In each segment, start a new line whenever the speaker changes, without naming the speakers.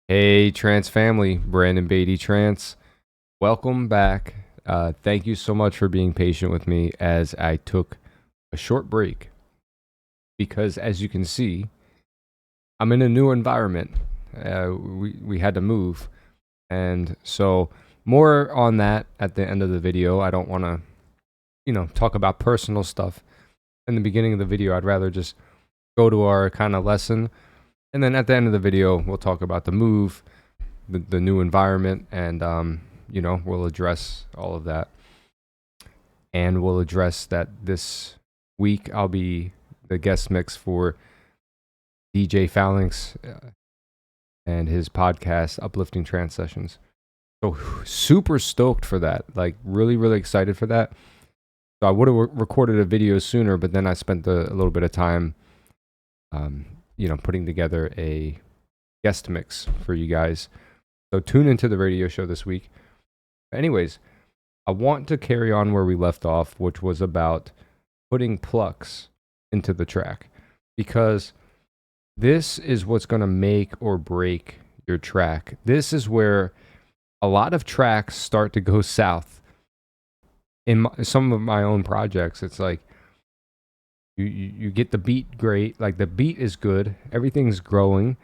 Hey, Trance family, Brandon Beatty Trance. Welcome back. Thank you so much for being patient with me as I took a short break because, as you can see, I'm in a new environment. We had to move, and so more on that at the end of the video. I don't want to, talk about personal stuff in the beginning of the video. I'd rather just go to our kind of lesson. And then at the end of the video, we'll talk about the move, the new environment, and we'll address all of that. And we'll address that this week I'll be the guest mix for DJ Phalanx and his podcast, Uplifting Trance Sessions. So super stoked for that. Like really, really excited for that. So I would have recorded a video sooner, but then I spent a little bit of time putting together a guest mix for you guys. So tune into the radio show this week. Anyways, I want to carry on where we left off, which was about putting Plucks into the track, because this is what's going to make or break your track. This is where a lot of tracks start to go south. In some of my own projects, it's like, You get the beat great, like the beat is good, everything's growing,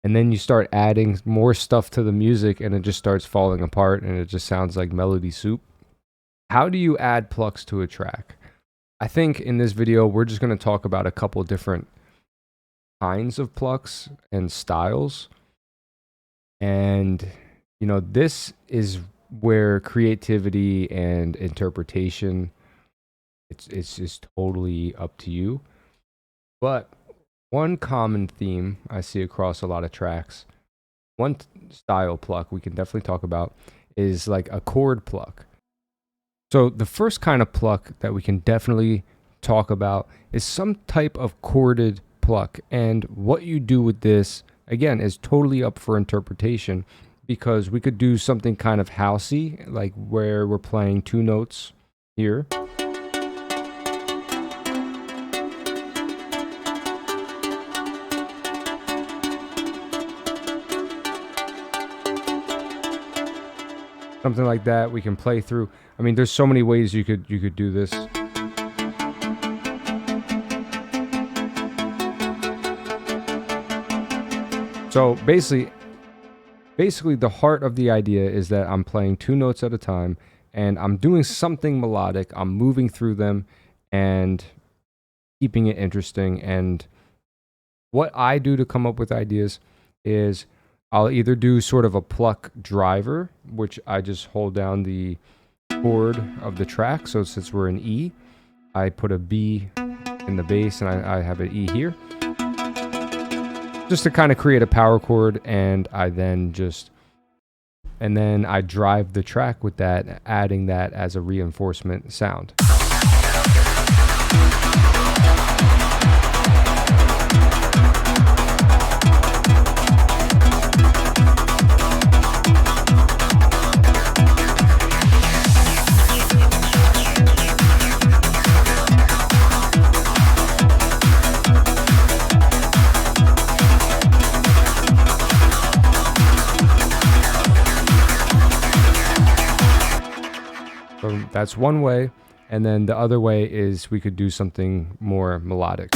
and then you start adding more stuff to the music and it just starts falling apart and it just sounds like melody soup. How do you add Plucks to a track? I think in this video we're just going to talk about a couple different kinds of Plucks and styles. And this is where creativity and interpretation, it's just totally up to you. But one common theme I see across a lot of tracks, one style pluck we can definitely talk about is like a chord pluck. So the first kind of pluck that we can definitely talk about is some type of chorded pluck. And what you do with this, again, is totally up for interpretation, because we could do something kind of housey, like where we're playing two notes here. Something like that we can play through. I mean, there's so many ways you could do this. So basically the heart of the idea is that I'm playing two notes at a time and I'm doing something melodic. I'm moving through them and keeping it interesting. And what I do to come up with ideas is I'll either do sort of a pluck driver, which I just hold down the chord of the track. So since we're in E, I put a B in the bass and I have an E here, just to kind of create a power chord. And I then I drive the track with that, adding that as a reinforcement sound. So that's one way, and then the other way is we could do something more melodic.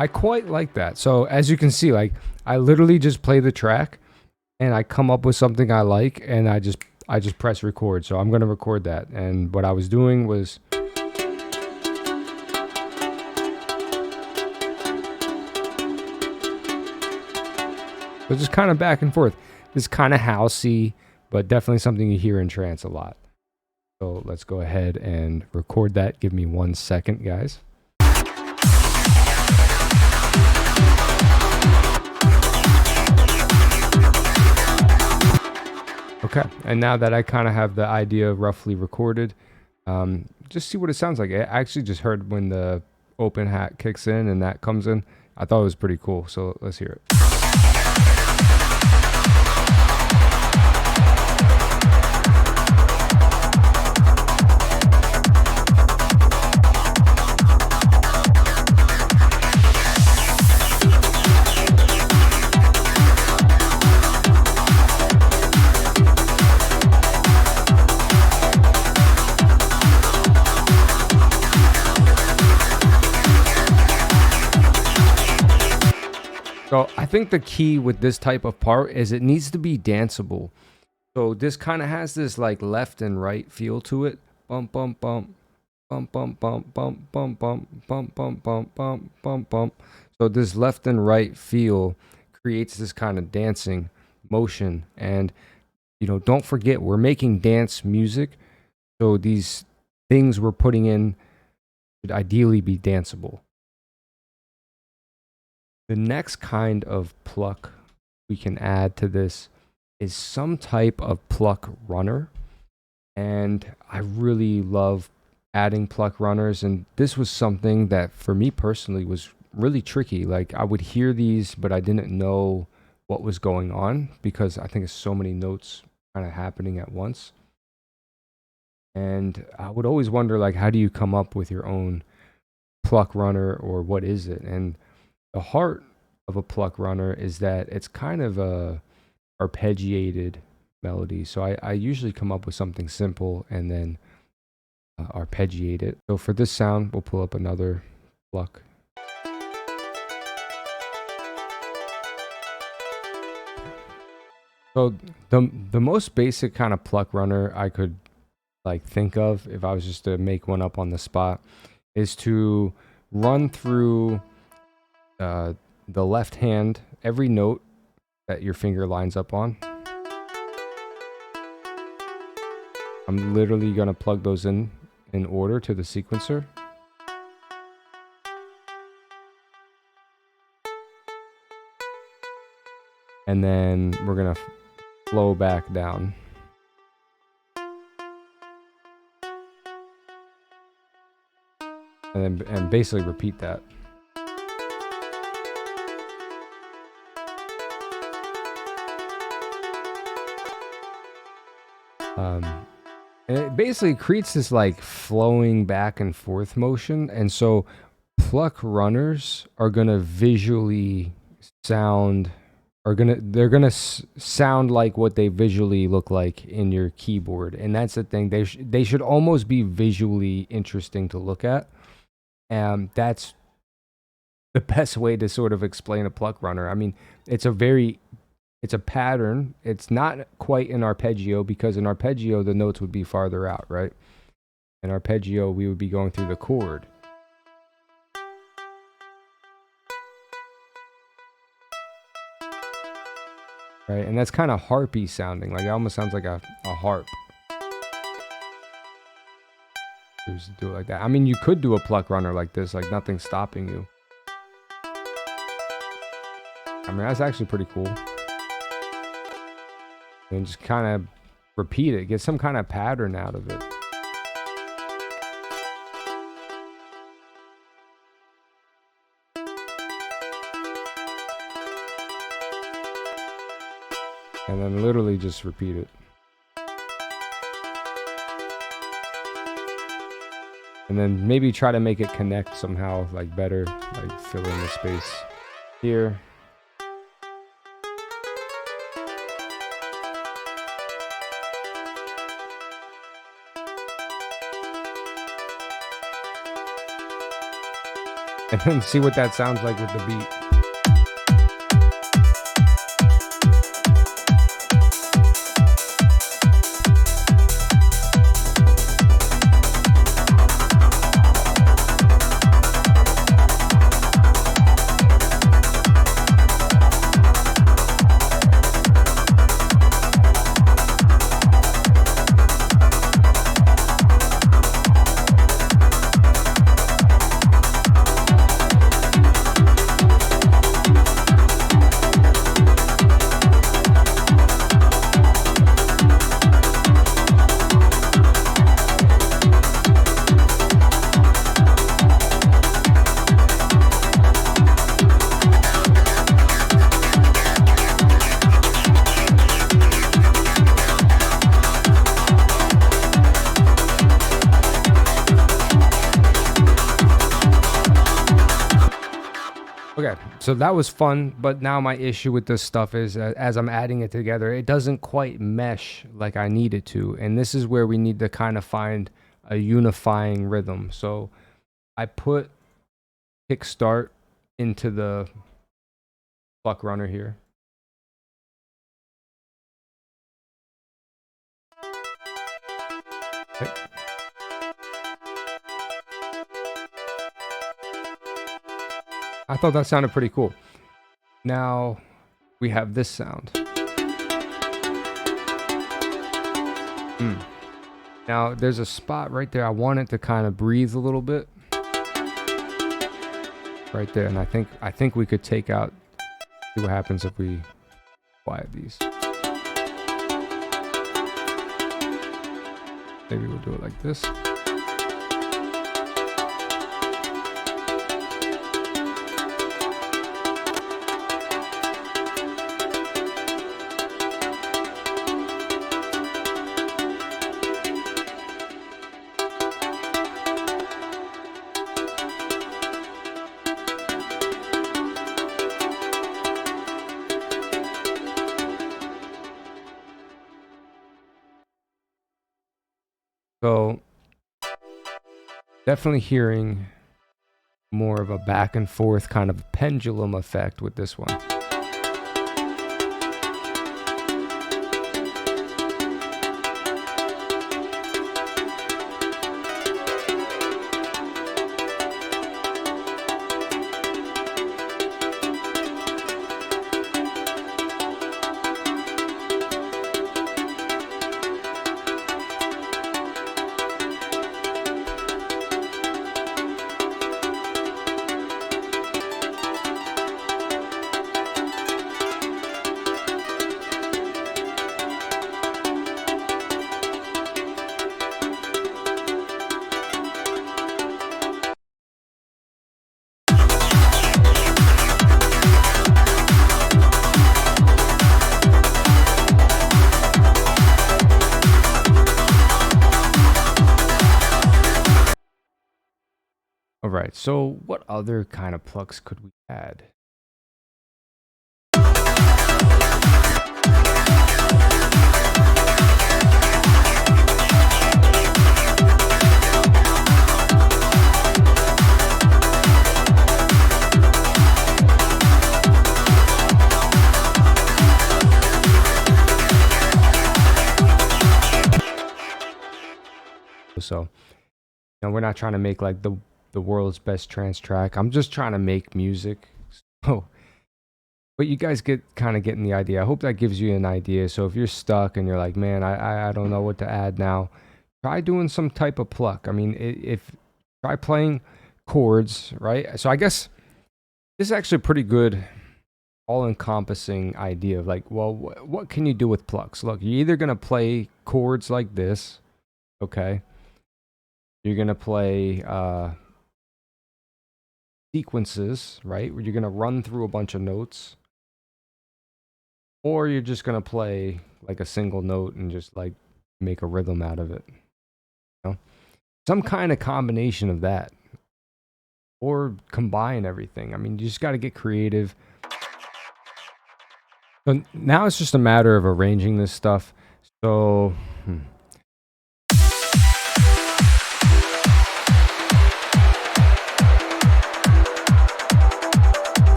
I quite like that. So as you can see, like I literally just play the track and I come up with something I like and I just press record. So I'm going to record that. And what I was doing was just kind of back and forth. It's kind of housey, but definitely something you hear in trance a lot. So let's go ahead and record that. Give me 1 second, guys. Okay, and now that I kind of have the idea roughly recorded, Just see what it sounds like. I actually just heard when the open hat kicks in and that comes in. I thought it was pretty cool. So let's hear it. So I think the key with this type of part is it needs to be danceable. So this kind of has this like left and right feel to it. Bump, bump, bump, bump, bump, bump, bump, bump, bump, bump, bump, bump, bump, bump, bump. So this left and right feel creates this kind of dancing motion. And, you know, don't forget, we're making dance music. So these things we're putting in should ideally be danceable. The next kind of pluck we can add to this is some type of pluck runner. And I really love adding pluck runners. And this was something that for me personally was really tricky. Like I would hear these, but I didn't know what was going on because I think it's so many notes kind of happening at once. And I would always wonder, like, how do you come up with your own pluck runner, or what is it? And the heart of a pluck runner is that it's kind of a arpeggiated melody. So I usually come up with something simple and then arpeggiate it. So for this sound, we'll pull up another pluck. So the most basic kind of pluck runner I could like think of, if I was just to make one up on the spot, is to run through the left hand every note that your finger lines up on. I'm literally gonna plug those in order to the sequencer. And then we're gonna flow back down. And basically repeat that. And it basically creates this like flowing back and forth motion. And so pluck runners are gonna visually sound, they're gonna sound like what they visually look like in your keyboard. And that's the thing, they should almost be visually interesting to look at. And that's the best way to sort of explain a pluck runner. I mean, it's a pattern. It's not quite an arpeggio, because in arpeggio, the notes would be farther out, right? In arpeggio, we would be going through the chord. Right, and that's kind of harpy sounding. Like it almost sounds like a harp. Just do it like that. I mean, you could do a pluck runner like this, like nothing's stopping you. I mean, that's actually pretty cool. And just kind of repeat it, get some kind of pattern out of it. And then literally just repeat it. And then maybe try to make it connect somehow, like better, like fill in the space here. And then see what that sounds like with the beat. Okay, so that was fun, but now my issue with this stuff is as I'm adding it together, it doesn't quite mesh like I need it to. And this is where we need to kind of find a unifying rhythm. So I put kickstart into the pluck runner here. Okay. I thought that sounded pretty cool. Now we have this sound. Now there's a spot right there. I want it to kind of breathe a little bit. Right there, and I think we could take out, see what happens if we quiet these. Maybe we'll do it like this. So definitely hearing more of a back and forth kind of pendulum effect with this one. All right, so what other kind of plucks could we add? So, we're not trying to make like the world's best trance track. I'm just trying to make music. So, but you guys getting the idea. I hope that gives you an idea. So if you're stuck and you're like, man, I don't know what to add now, try doing some type of pluck. I mean, if try playing chords, right? So I guess this is actually a pretty good all-encompassing idea of like, well, what can you do with plucks? Look, you're either gonna play chords like this, okay? You're gonna play sequences, right? Where you're gonna run through a bunch of notes, or you're just gonna play like a single note and just like make a rhythm out of it. You know, some kind of combination of that, or combine everything. I mean, you just got to get creative. So now it's just a matter of arranging this stuff. So.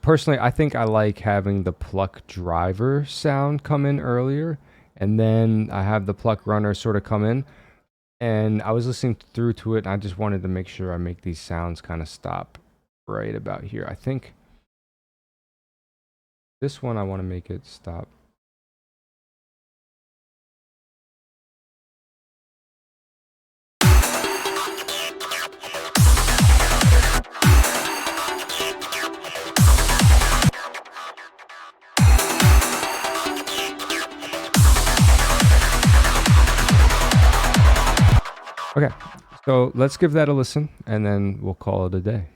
personally, I think I like having the pluck driver sound come in earlier, and then I have the pluck runner sort of come in. And I was listening through to it, and I just wanted to make sure I make these sounds kind of stop right about here. I think this one I want to make it stop. Okay, so let's give that a listen, and then we'll call it a day.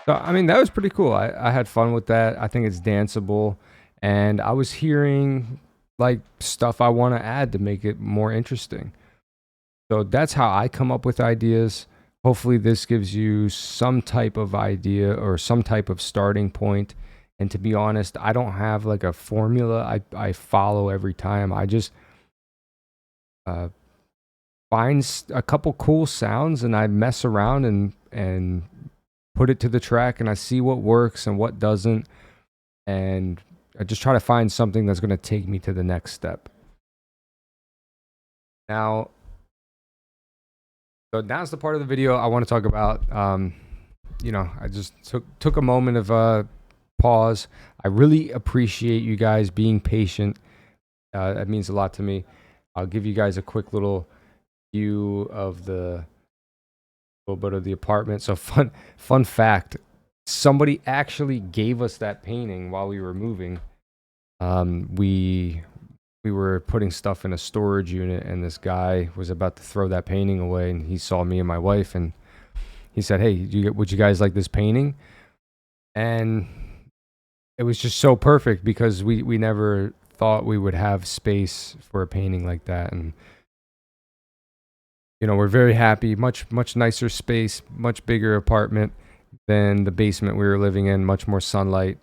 So, I mean, that was pretty cool. I had fun with that. I think it's danceable. And I was hearing like stuff I want to add to make it more interesting. So that's how I come up with ideas. Hopefully this gives you some type of idea or some type of starting point. And to be honest, I don't have like a formula I follow every time. I just find a couple cool sounds and I mess around and put it to the track, and I see what works and what doesn't, and I just try to find something that's going to take me to the next step. Now, so now's the part of the video I want to talk about. I just took a moment of pause. I really appreciate you guys being patient. That means a lot to me. I'll give you guys a quick little view of the little bit of the apartment. So fun fact, somebody actually gave us that painting while we were moving. We were putting stuff in a storage unit, and this guy was about to throw that painting away, and he saw me and my wife, and he said, hey, would you guys like this painting? And it was just so perfect because we never thought we would have space for a painting like that. And we're very happy. Much nicer space, much bigger apartment than the basement we were living in, much more sunlight.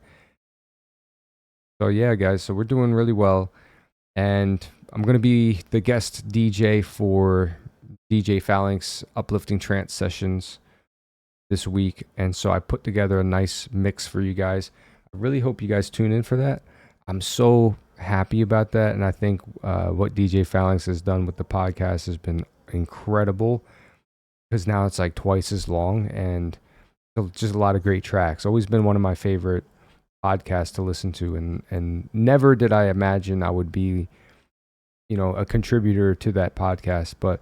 So yeah, guys, so we're doing really well. And I'm going to be the guest DJ for DJ Phalanx Uplifting Trance sessions this week. And so I put together a nice mix for you guys. I really hope you guys tune in for that. I'm so happy about that. And I think what DJ Phalanx has done with the podcast has been incredible, because now it's like twice as long and just a lot of great tracks. Always been one of my favorite podcasts to listen to, and never did I imagine I would be a contributor to that podcast. But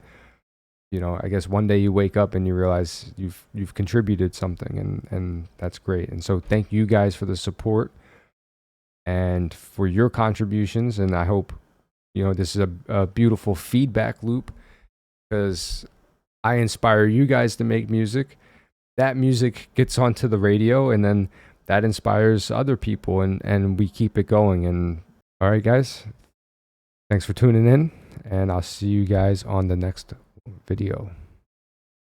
I guess one day you wake up and you realize you've contributed something, and that's great. And so thank you guys for the support and for your contributions, and I hope this is a beautiful feedback loop, because I inspire you guys to make music. That music gets onto the radio, and then that inspires other people, and we keep it going. And all right, guys, thanks for tuning in, and I'll see you guys on the next video.